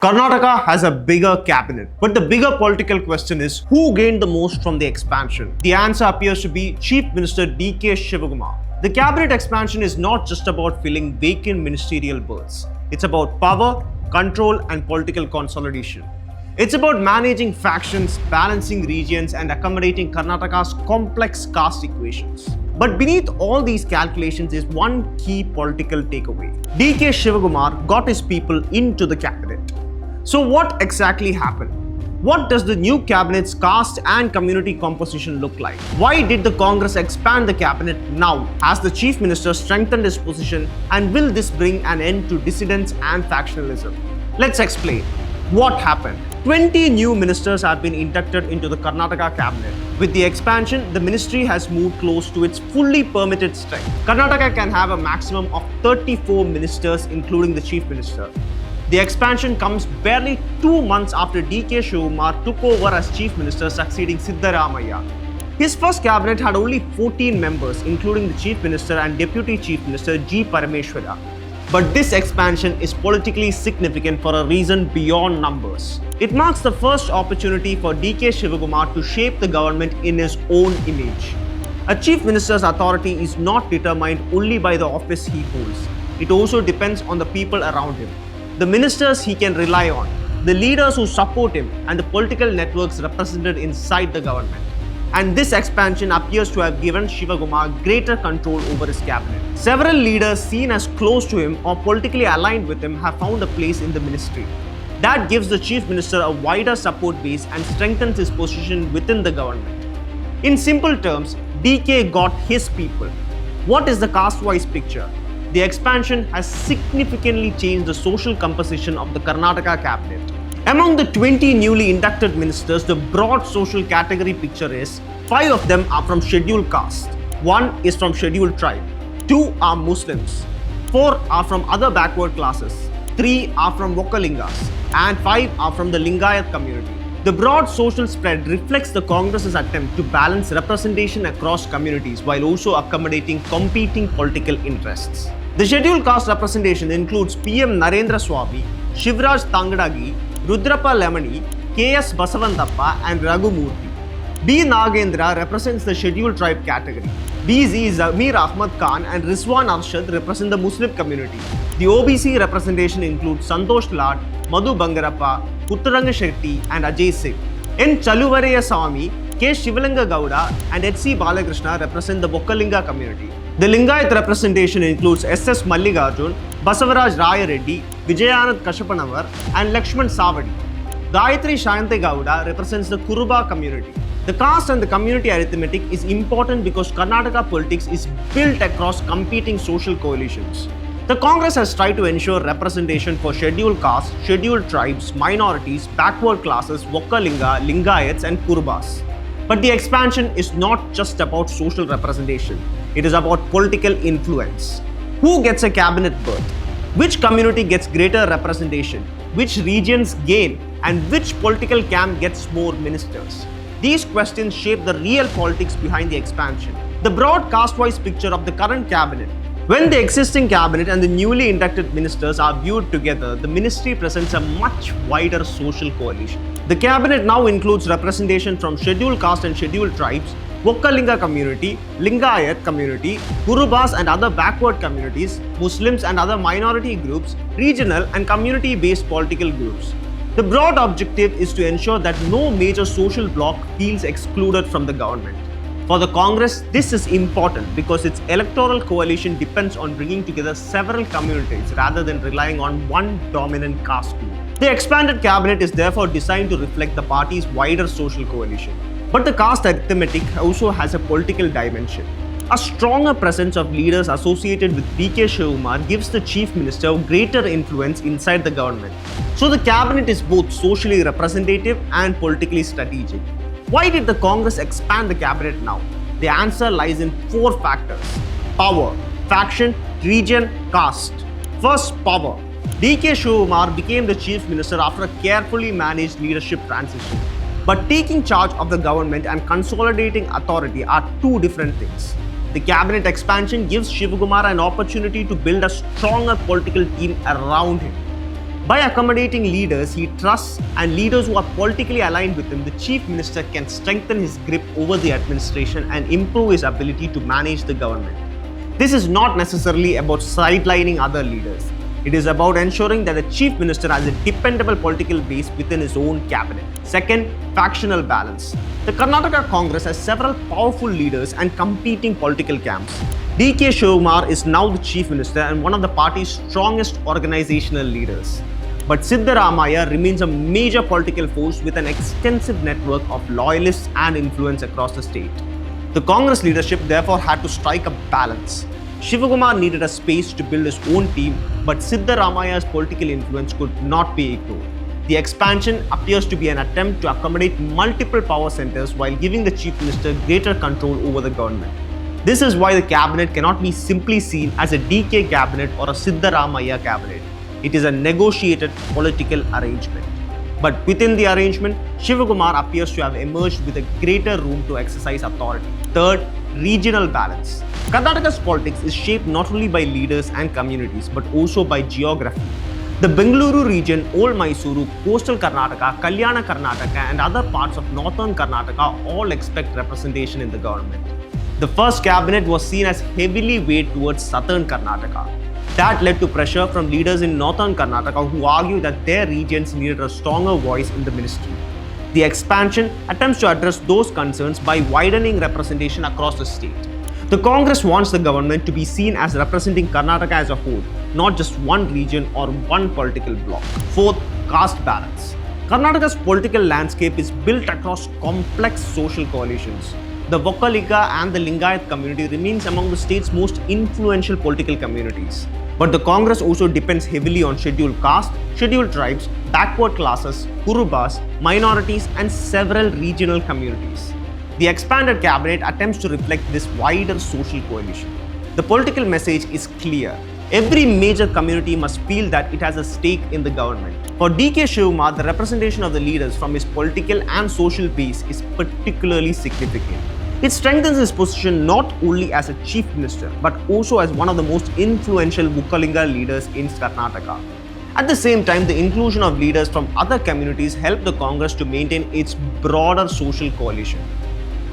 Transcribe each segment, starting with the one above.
Karnataka has a bigger cabinet, but the bigger political question is who gained the most from the expansion? The answer appears to be Chief Minister D.K. Shivakumar. The cabinet expansion is not just about filling vacant ministerial berths. It's about power, control, and political consolidation. It's about managing factions, balancing regions, and accommodating Karnataka's complex caste equations. But beneath all these calculations is one key political takeaway. D.K. Shivakumar got his people into the cabinet. So what exactly happened? What does the new cabinet's caste and community composition look like? Why did the Congress expand the cabinet now? Has the Chief Minister strengthened his position, and will this bring an end to dissidence and factionalism? Let's explain. What happened? 20 new ministers have been inducted into the Karnataka cabinet. With the expansion, the ministry has moved close to its fully permitted strength. Karnataka can have a maximum of 34 ministers, including the Chief Minister. The expansion comes barely 2 months after D.K. Shivakumar took over as Chief Minister, succeeding Siddaramaiah. His first cabinet had only 14 members, including the Chief Minister and Deputy Chief Minister G. Parameshwara. But this expansion is politically significant for a reason beyond numbers. It marks the first opportunity for D.K. Shivakumar to shape the government in his own image. A Chief Minister's authority is not determined only by the office he holds. It also depends on the people around him. The ministers he can rely on, the leaders who support him, and the political networks represented inside the government. And this expansion appears to have given Shivakumar greater control over his cabinet. Several leaders seen as close to him or politically aligned with him have found a place in the ministry. That gives the Chief Minister a wider support base and strengthens his position within the government. In simple terms, DK got his people. What is the caste-wise picture? The expansion has significantly changed the social composition of the Karnataka cabinet. Among the 20 newly inducted ministers, the broad social category picture is 5 of them are from scheduled caste, 1 is from scheduled tribe, 2 are Muslims, 4 are from other backward classes, 3 are from Vokkaligas, and 5 are from the Lingayat community. The broad social spread reflects the Congress's attempt to balance representation across communities while also accommodating competing political interests. The scheduled caste representation includes PM Narendra Swamy, Shivraj Tangadagi, Rudrappa Lemani, K.S. Basavantappa, and Raghu Murthy. B. Nagendra represents the scheduled tribe category. BZ Zamir Ahmad Khan and Rizwan Arshad represent the Muslim community. The OBC representation includes Santosh Lad, Madhu Bangarappa, Puttaranga Shetty, and Ajay Singh. N. Chaluvaraya Swamy, K. Shivalanga Gowda, and H.C. Balakrishna represent the Vokkaliga community. The Lingayat representation includes S.S. Mallikarjun, Basavaraj Raya Reddy, Vijayanand Kashyapanavar, and Lakshman Savadi. Gayatri Shayante Gowda represents the Kuruba community. The caste and the community arithmetic is important because Karnataka politics is built across competing social coalitions. The Congress has tried to ensure representation for scheduled castes, scheduled tribes, minorities, backward classes, Vokkaliga, Lingayats, and Kurubas. But the expansion is not just about social representation. It is about political influence. Who gets a cabinet berth? Which community gets greater representation? Which regions gain? And which political camp gets more ministers? These questions shape the real politics behind the expansion. The broad caste-wise picture of the current cabinet. When the existing cabinet and the newly inducted ministers are viewed together, the ministry presents a much wider social coalition. The cabinet now includes representation from scheduled caste and scheduled tribes, Vokkaliga community, Lingayat community, Kurubas and other backward communities, Muslims and other minority groups, regional and community-based political groups. The broad objective is to ensure that no major social bloc feels excluded from the government. For the Congress, this is important because its electoral coalition depends on bringing together several communities rather than relying on one dominant caste group. The expanded cabinet is therefore designed to reflect the party's wider social coalition. But the caste arithmetic also has a political dimension. A stronger presence of leaders associated with D.K. Shivakumar gives the Chief Minister greater influence inside the government. So the cabinet is both socially representative and politically strategic. Why did the Congress expand the cabinet now? The answer lies in 4 factors: power, faction, region, caste. First, power. D.K. Shivakumar became the Chief Minister after a carefully managed leadership transition. But taking charge of the government and consolidating authority are 2 different things. The cabinet expansion gives Shivakumar an opportunity to build a stronger political team around him. By accommodating leaders he trusts and leaders who are politically aligned with him, the Chief Minister can strengthen his grip over the administration and improve his ability to manage the government. This is not necessarily about sidelining other leaders. It is about ensuring that a Chief Minister has a dependable political base within his own cabinet. Second, factional balance. The Karnataka Congress has several powerful leaders and competing political camps. D.K. Shivakumar is now the Chief Minister and one of the party's strongest organizational leaders. But Siddaramaiah remains a major political force with an extensive network of loyalists and influence across the state. The Congress leadership therefore had to strike a balance. Shivakumar needed a space to build his own team, but Siddaramaiah's political influence could not be ignored. The expansion appears to be an attempt to accommodate multiple power centers while giving the Chief Minister greater control over the government. This is why the cabinet cannot be simply seen as a DK cabinet or a Siddaramaiah cabinet. It is a negotiated political arrangement. But within the arrangement, Shivakumar appears to have emerged with a greater room to exercise authority. Third, regional balance. Karnataka's politics is shaped not only by leaders and communities but also by geography. The Bengaluru region, Old Mysuru, coastal Karnataka, Kalyana Karnataka and other parts of northern Karnataka all expect representation in the government. The first cabinet was seen as heavily weighed towards southern Karnataka. That led to pressure from leaders in northern Karnataka who argued that their regions needed a stronger voice in the ministry. The expansion attempts to address those concerns by widening representation across the state. The Congress wants the government to be seen as representing Karnataka as a whole, not just one region or one political bloc. Fourth, caste balance. Karnataka's political landscape is built across complex social coalitions. The Vokkaligas and the Lingayat community remains among the state's most influential political communities. But the Congress also depends heavily on scheduled caste, scheduled tribes, backward classes, Kurubas, minorities and several regional communities. The expanded cabinet attempts to reflect this wider social coalition. The political message is clear. Every major community must feel that it has a stake in the government. For D.K. Shivakumar, the representation of the leaders from his political and social base is particularly significant. It strengthens his position not only as a Chief Minister but also as one of the most influential Vokkaligas leaders in Karnataka. At the same time, the inclusion of leaders from other communities helped the Congress to maintain its broader social coalition.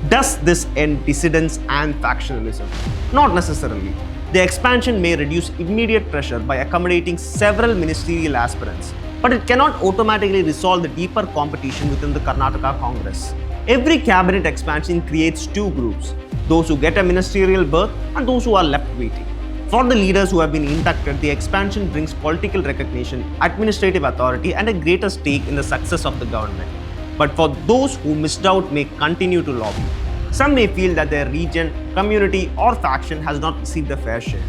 Does this end dissidence and factionalism? Not necessarily. The expansion may reduce immediate pressure by accommodating several ministerial aspirants, but it cannot automatically resolve the deeper competition within the Karnataka Congress. Every cabinet expansion creates two groups, those who get a ministerial berth and those who are left waiting. For the leaders who have been inducted, the expansion brings political recognition, administrative authority, and a greater stake in the success of the government. But for those who missed out may continue to lobby. Some may feel that their region, community, or faction has not received a fair share.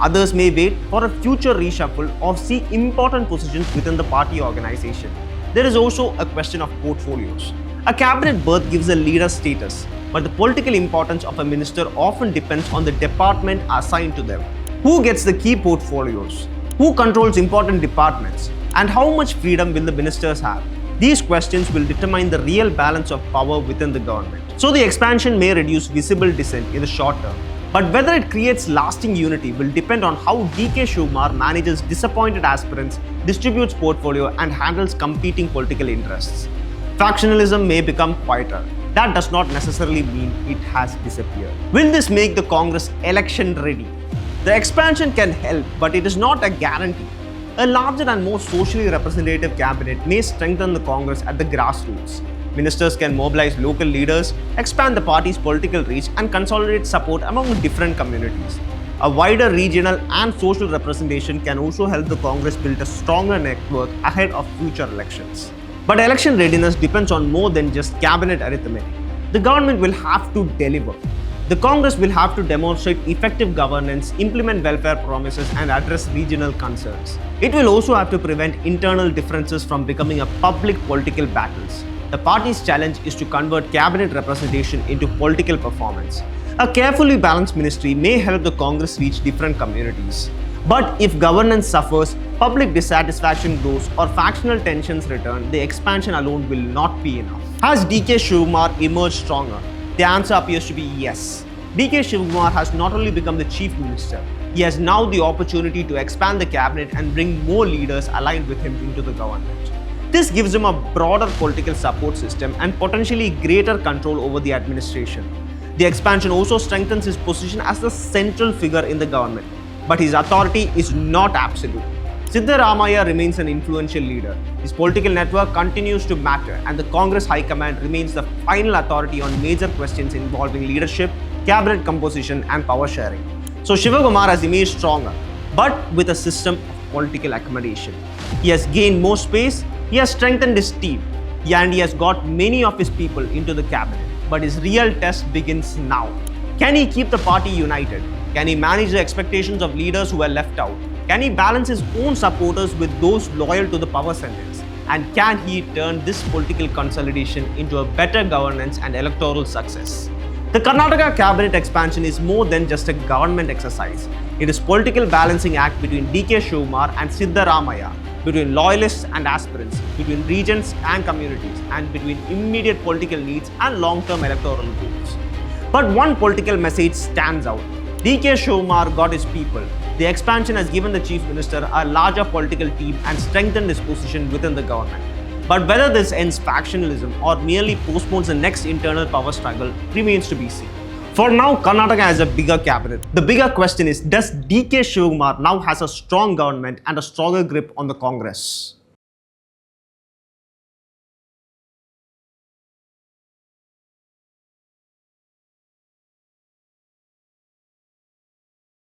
Others may wait for a future reshuffle or seek important positions within the party organization. There is also a question of portfolios. A cabinet berth gives a leader status, but the political importance of a minister often depends on the department assigned to them. Who gets the key portfolios? Who controls important departments? And how much freedom will the ministers have? These questions will determine the real balance of power within the government. So the expansion may reduce visible dissent in the short term, but whether it creates lasting unity will depend on how D.K. Shivakumar manages disappointed aspirants, distributes portfolio, and handles competing political interests. Factionalism may become quieter. That does not necessarily mean it has disappeared. Will this make the Congress election ready? The expansion can help, but it is not a guarantee. A larger and more socially representative cabinet may strengthen the Congress at the grassroots. Ministers can mobilize local leaders, expand the party's political reach, and consolidate support among different communities. A wider regional and social representation can also help the Congress build a stronger network ahead of future elections. But election readiness depends on more than just cabinet arithmetic. The government will have to deliver. The Congress will have to demonstrate effective governance, implement welfare promises, and address regional concerns. It will also have to prevent internal differences from becoming a public political battles. The party's challenge is to convert cabinet representation into political performance. A carefully balanced ministry may help the Congress reach different communities. But if governance suffers, public dissatisfaction grows, or factional tensions return, the expansion alone will not be enough. Has D.K. Shivakumar emerged stronger? The answer appears to be yes. D.K. Shivakumar has not only become the Chief Minister, He has now the opportunity to expand the cabinet and bring more leaders aligned with him into the government. This gives him a broader political support system and potentially greater control over the administration. The expansion also strengthens his position as the central figure in the government, but his authority is not absolute. Siddaramaiah remains an influential leader. His political network continues to matter, and the Congress High Command remains the final authority on major questions involving leadership, cabinet composition, and power sharing. So Shivakumar has emerged stronger, but with a system of political accommodation. He has gained more space, he has strengthened his team, and he has got many of his people into the cabinet. But his real test begins now. Can he keep the party united? Can he manage the expectations of leaders who were left out? Can he balance his own supporters with those loyal to the power centers? And can he turn this political consolidation into a better governance and electoral success? The Karnataka cabinet expansion is more than just a government exercise. It is a political balancing act between D.K. Shivakumar and Siddaramaiah, between loyalists and aspirants, between regions and communities, and between immediate political needs and long-term electoral goals. But one political message stands out. D.K. Shivakumar got his people. The expansion has given the Chief Minister a larger political team and strengthened his position within the government. But whether this ends factionalism or merely postpones the next internal power struggle remains to be seen. For now, Karnataka has a bigger cabinet. The bigger question is, does D.K. Shivakumar now has a strong government and a stronger grip on the Congress?